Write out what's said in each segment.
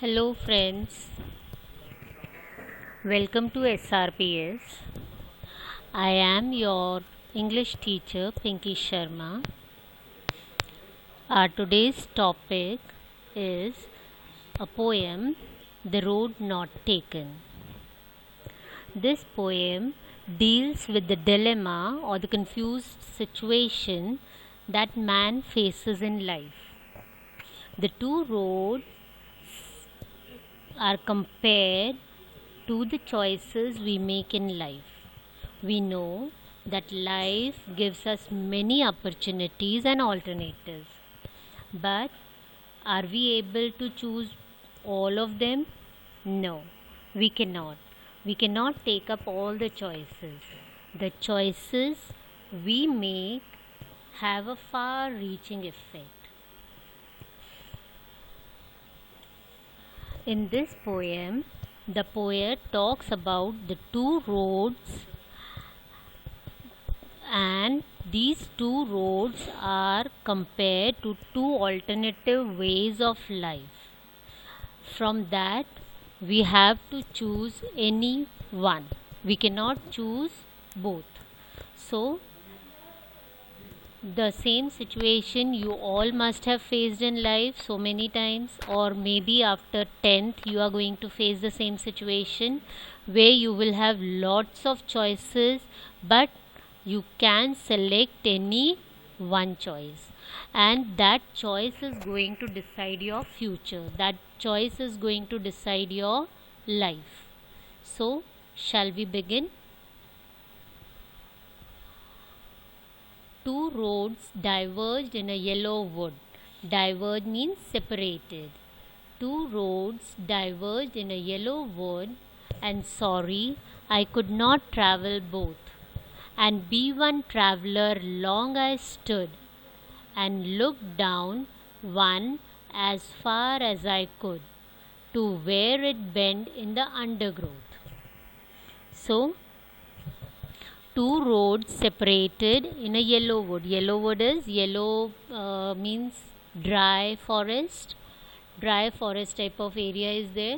Hello, friends. Welcome to SRPS. I am your English teacher, Pinky Sharma. Our today's topic is a poem, The Road Not Taken. This poem deals with the dilemma or the confused situation that man faces in life. The two roads are compared to the choices we make in life. We know that life gives us many opportunities and alternatives, but are we able to choose all of them? No, we cannot. We cannot take up all the choices. The choices we make have a far reaching effect. In this poem, the poet talks about the two roads, and these two roads are compared to two alternative ways of life. From that, we have to choose any one. We cannot choose both. So, the same situation you all must have faced in life so many times, or maybe after 10th you are going to face the same situation where you will have lots of choices, but you can select any one choice, and that choice is going to decide your future. That choice is going to decide your life. So, shall we begin? Two roads diverged in a yellow wood. Diverge means separated. Two roads diverged in a yellow wood, and sorry, I could not travel both. And be one traveller long I stood, and looked down one as far as I could, to where it bent in the undergrowth. So, two roads separated in a yellow wood. Yellow wood is yellow means dry forest. Dry forest type of area is there.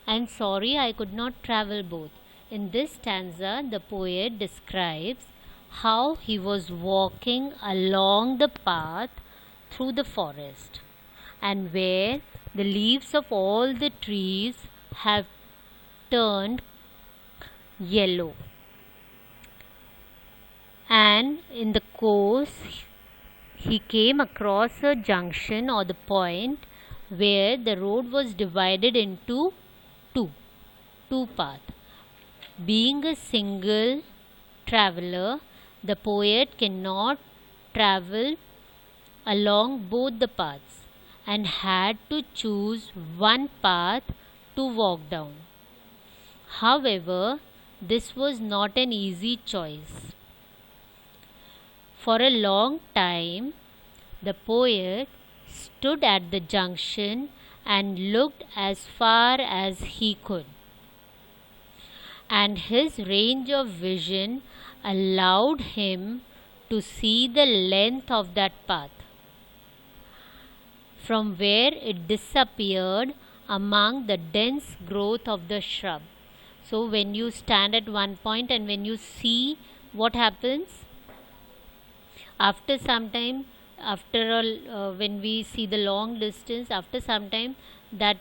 And sorry, I could not travel both. In this stanza, the poet describes how he was walking along the path through the forest, and where the leaves of all the trees have turned yellow, and in the course he came across a junction or the point where the road was divided into two paths. Being a single traveler, the poet cannot travel along both the paths and had to choose one path to walk down. However, this was not an easy choice. For a long time, the poet stood at the junction and looked as far as he could, and his range of vision allowed him to see the length of that path, from where it disappeared among the dense growth of the shrub. So, when you stand at one point and when you see, what happens? After some time, when we see the long distance, after some time that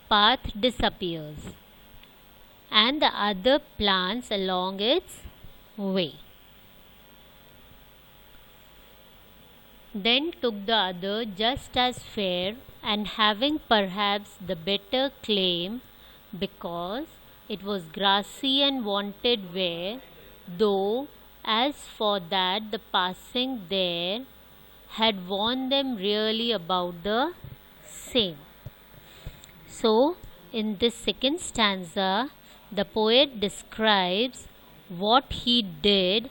path disappears, and the other plants along its way. Then took the other just as fair, and having perhaps the better claim, because it was grassy and wanted wear, though as for that the passing there had warned them really about the same. So, in this second stanza, the poet describes what he did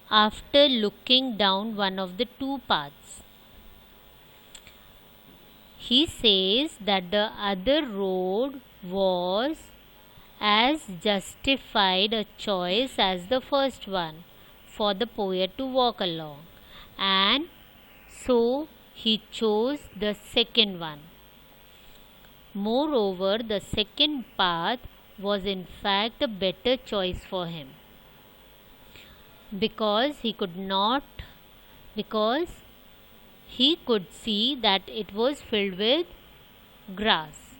after looking down one of the two paths. He says that the other road was as justified a choice as the first one for the poet to walk along, and so he chose the second one. Moreover, the second path was in fact a better choice for him, because he could see that it was filled with grass,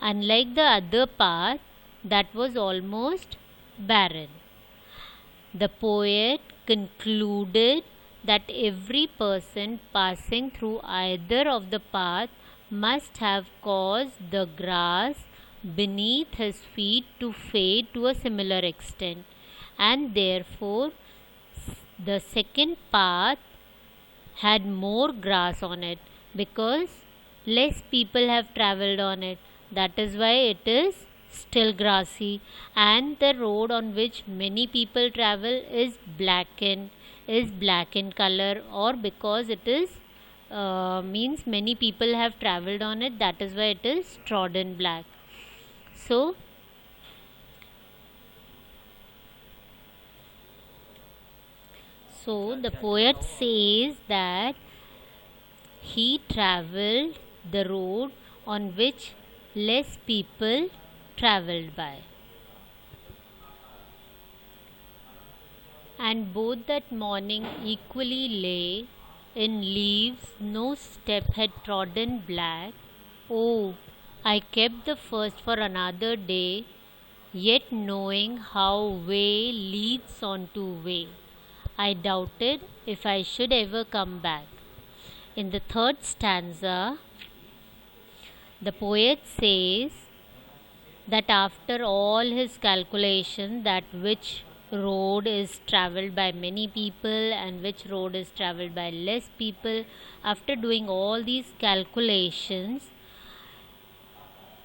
unlike the other path that was almost barren. The poet concluded that every person passing through either of the paths must have caused the grass beneath his feet to fade to a similar extent, and therefore the second path had more grass on it because less people have traveled on it. That is why it is still grassy, and the road on which many people travel is black in color, or because it is means many people have traveled on it, that is why it is trodden black. So the poet says that he traveled the road on which less people traveled by. And both that morning equally lay in leaves no step had trodden black. Oh, I kept the first for another day, yet knowing how way leads on to way, I doubted if I should ever come back. In the third stanza, the poet says that after all his calculation, that which road is travelled by many people and which road is travelled by less people, after doing all these calculations,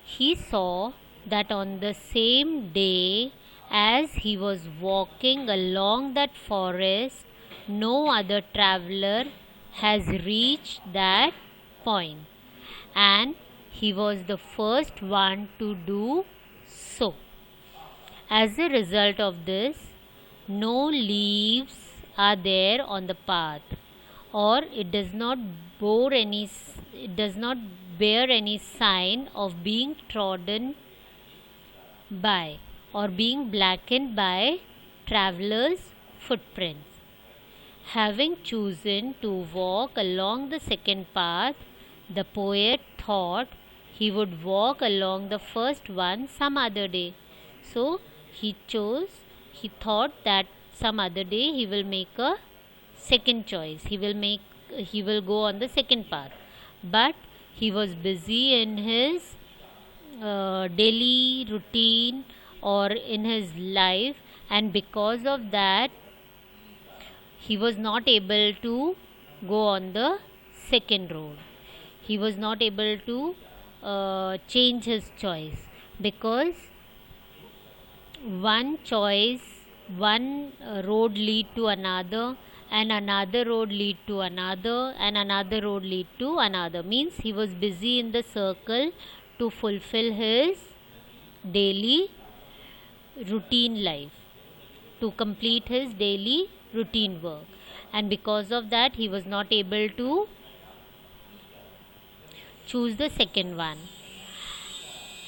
he saw that on the same day as he was walking along that forest, no other traveller has reached that point, and he was the first one to do so. As a result of this, no leaves are there on the path, or it does not bear any sign of being trodden by or being blackened by travellers' footprints. Having chosen to walk along the second path, the poet thought he would walk along the first one some other day. So he thought that some other day he will make a second choice. He will go on the second path. But he was busy in his daily routine or in his life, and because of that he was not able to go on the second road. He was not able to change his choice, because one road lead to another, and another road lead to another, and another road lead to another. Means he was busy in the circle to fulfill his daily routine life, to complete his daily routine work, and because of that he was not able to choose the second one,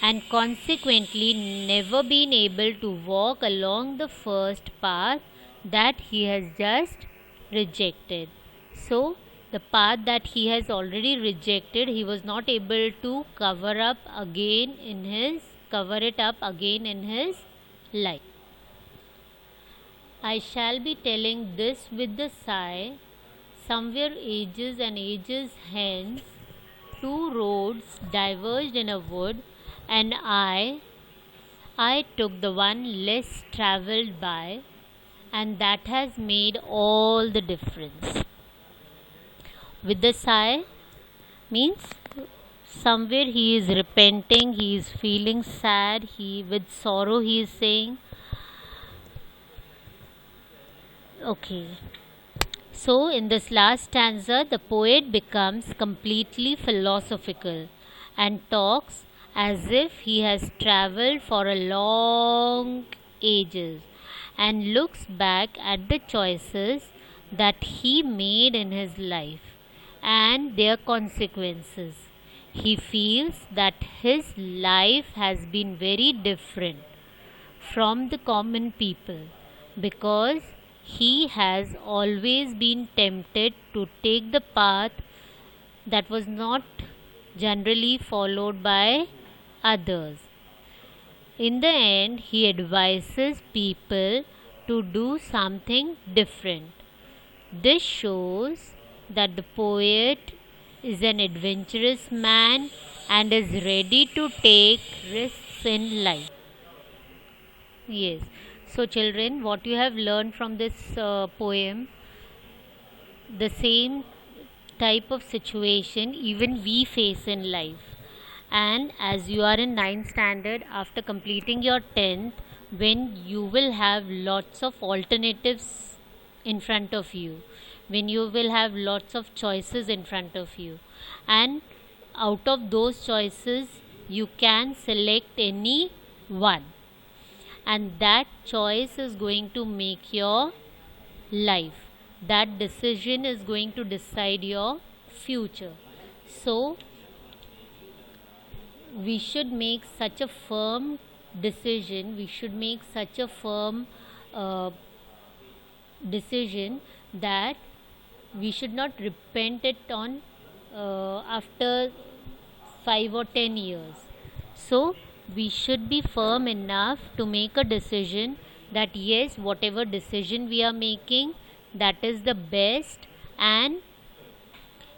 and consequently never been able to walk along the first path that he has just rejected. So the path that he has already rejected, he was not able to cover it up again in his life. I shall be telling this with a sigh. Somewhere ages and ages hence, two roads diverged in a wood, and I took the one less travelled by, and that has made all the difference. With the sigh means somewhere he is repenting, he is feeling sad, with sorrow he is saying, okay. So in this last stanza, the poet becomes completely philosophical and talks as if he has travelled for a long ages, and looks back at the choices that he made in his life and their consequences. He feels that his life has been very different from the common people because he has always been tempted to take the path that was not generally followed by others. In the end, he advises people to do something different. This shows that the poet is an adventurous man and is ready to take risks in life. Yes. So, children, what you have learned from this poem, the same type of situation even we face in life. And as you are in ninth standard, after completing your 10th, when you will have lots of alternatives in front of you, when you will have lots of choices in front of you, and out of those choices, you can select any one, and that choice is going to make your life. That decision is going to decide your future. So, we should make such a firm decision, we should make such a firm uh, decision that we should not repent it on after 5 or 10 years. So we should be firm enough to make a decision that yes, whatever decision we are making, that is the best, and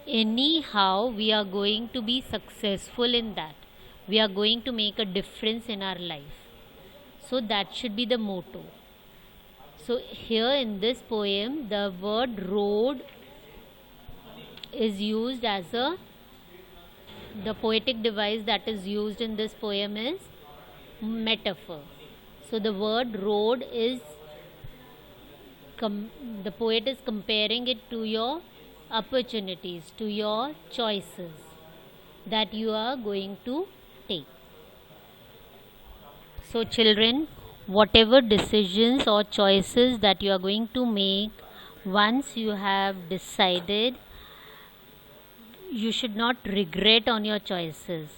anyhow we are going to be successful in that. We are going to make a difference in our life. So that should be the motto. So here in this poem, the word road is used as the poetic device that is used in this poem is metaphor. So the word road is the poet is comparing it to your opportunities, to your choices that you are going to take. So children, whatever decisions or choices that you are going to make, once you have decided, you should not regret on your choices.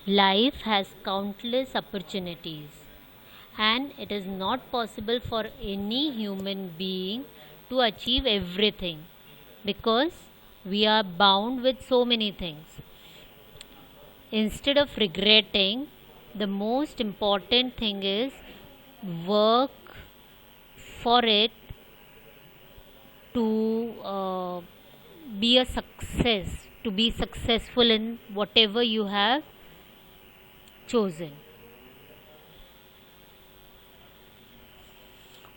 Life has countless opportunities, and it is not possible for any human being to achieve everything because we are bound with so many things. Instead of regretting, the most important thing is work for it to be a success, to be successful in whatever you have chosen.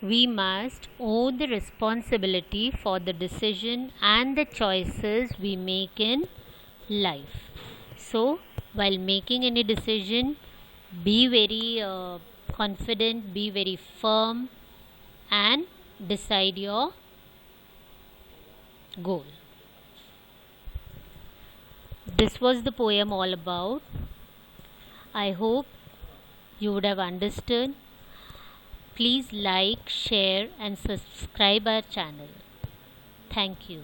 We must own the responsibility for the decision and the choices we make in life. So, while making any decision, be very confident, be very firm, and decide your goal. This was the poem all about. I hope you would have understood. Please like, share, and subscribe our channel. Thank you.